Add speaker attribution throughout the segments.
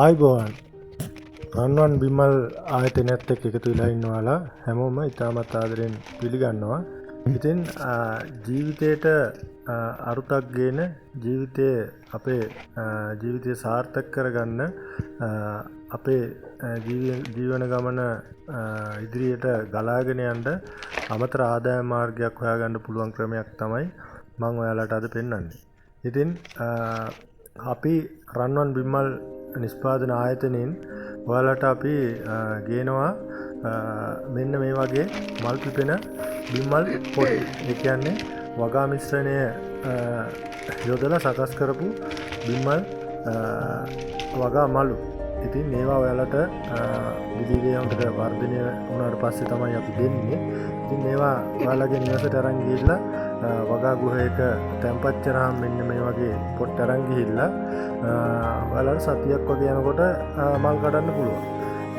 Speaker 1: ආයිබෝවන් රන්වන් බිමල් ආයතනයත් එක්ක එකතු වෙලා ඉන්නවාලා හැමෝම ඉතාමත් ආදරෙන් පිළිගන්නවා. ඉතින් ජීවිතේට අරුතක් ගේන අපේ ජීවිතය සාර්ථක කරගන්න අපේ ජීවන ගමන ඉදිරියට ගලාගෙන යන්න අමතර ආදායම් මාර්ගයක් හොයාගන්න පුළුවන් ක්‍රමයක් තමයි මම ඔයාලට අද පෙන්වන්නේ. ඉතින් අපි රන්වන් බිමල් නිෂ්පාදන ආයතනයෙන් ඔයාලට අපි ගේනවා මෙන්න මේ වගේ මල් පිපෙන බිමල් පොඩි. ඒ කියන්නේ වගා මිශ්‍රණය යොදලා සකස් කරපු බිමල් වගා මලු. ඉතින් මේවා ඔයාලට දිලිගේ හොඳට වර්ධනය වුණාට පස්සේ තමයි අපි දෙන්නේ. ඉතින් මේවා ඔයාලගේ නිවසට අරන් ගිහිල්ලා වගා ගෘහයක තැන්පත් කරාම මෙන්න මේ වගේ පොට් අරන් ගිහිල්ලා ඔයාලට සතියක් වගේ යනකොට මල් කඩන්න පුළුවන්.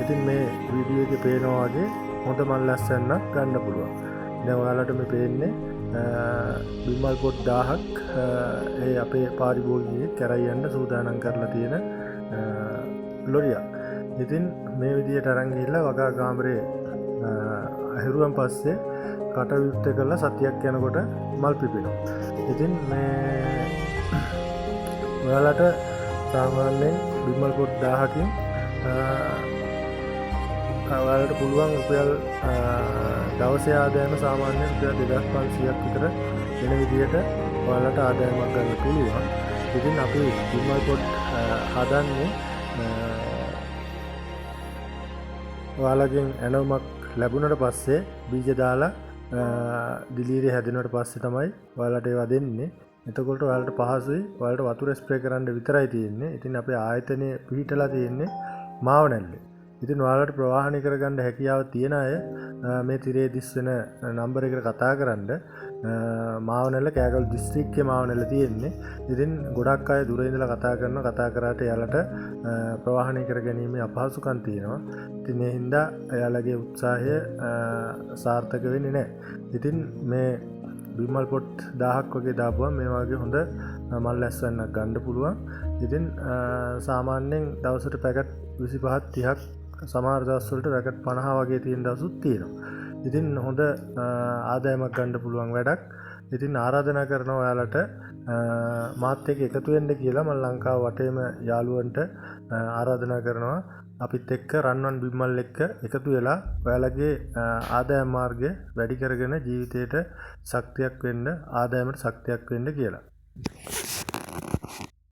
Speaker 1: ඉතින් මේ වීඩියෝ එකේ පේනවා වගේ හොඳ මල් ලැස්සන්නක් ගන්න පුළුවන්. දැන් ඔයාලට මේ පේන්නේ බිමල් පොට් 1000ක් ඒ අපේ පාරිභෝගිකයෙක් කරයි යන්න සූදානම් කරලා තියෙන ලොරියක්. ඉතින් මේ විදිහට අරන් ගිහිල්ලා වගා කාමරේ ඇහිරුවන් පස්සේ කට විවෘත කරලා සතියක් යනකොට මල් පිපෙනවා. ඉතින් මේ ඔයාලට සාමාන්‍යයෙන් බිමල් පොට් 1000කින් ඔයාලට පුළුවන් රුපියල් දවසේ ආදායම සාමාන්‍යයෙන් රුපියල් 2500ක් විතර වෙන විදිහට ඔයාලට ආදායමක් ගන්න පුළුවන්. ඉතින් අපි බිමල් පොට් හදන්නේ ඔයාලගෙන් ඇනවුමක් ලැබුණට පස්සේ බීජ දාලා දිලීරේ හැදෙනවට පස්සේ තමයි ඔයාලට ඒවා දෙන්නේ. එතකොට ඔයාලට පහසුයි. ඔයාලට වතුර ස්ප්‍රේ කරන්න විතරයි තියෙන්නේ. ඉතින් අපේ ආයතනයේ පිහිටලා තියෙන්නේ මාවනැල්ලේ. ඉතින් ඔයාලට ප්‍රවාහනය කරගන්න හැකියාව තියෙන අය මේ තිරේ දිස් වෙන නම්බර එකට කතා කරන්න. මාවනැල්ල කෑගල් දිස්ත්‍රික්කයේ මාවනැල්ල තියෙන්නේ. ඉතින් ගොඩක් අය දුර ඉඳලා කතා කරාට එයාලට ප්‍රවාහනය කර ගැනීම අපහසුකම් තියෙනවා. ඉතින් ඒ හින්දා එයාලගේ උත්සාහය සාර්ථක වෙන්නේ නැහැ. ඉතින් මේ බිමල් පොට් 1000ක් වගේ දාපුවම මේ වගේ හොඳ මල් ලැස්සන්නක් ගන්න පුළුවන්. ඉතින් සාමාන්‍යයෙන් දවසට පැකට් 25ක් 30ක් සමහර දවස්වලට පැකට් 50 වගේ තියෙන දවසුත් තියෙනවා. ඉතින් හොඳ ආදායමක් ගන්න පුළුවන් වැඩක්. ඉතින් ආරාධනා කරනවා ඔයාලට මාත් එක්ක එකතු වෙන්න කියලා. මම ලංකාව වටේම යාළුවන්ට ආරාධනා කරනවා අපිත් එක්ක රන්වන් බිමල් එක්ක එකතු වෙලා ඔයාලගේ ආදායම් මාර්ගය වැඩි කරගෙන ජීවිතේට ශක්තියක් වෙන්න, ආදායමට ශක්තියක් වෙන්න කියලා.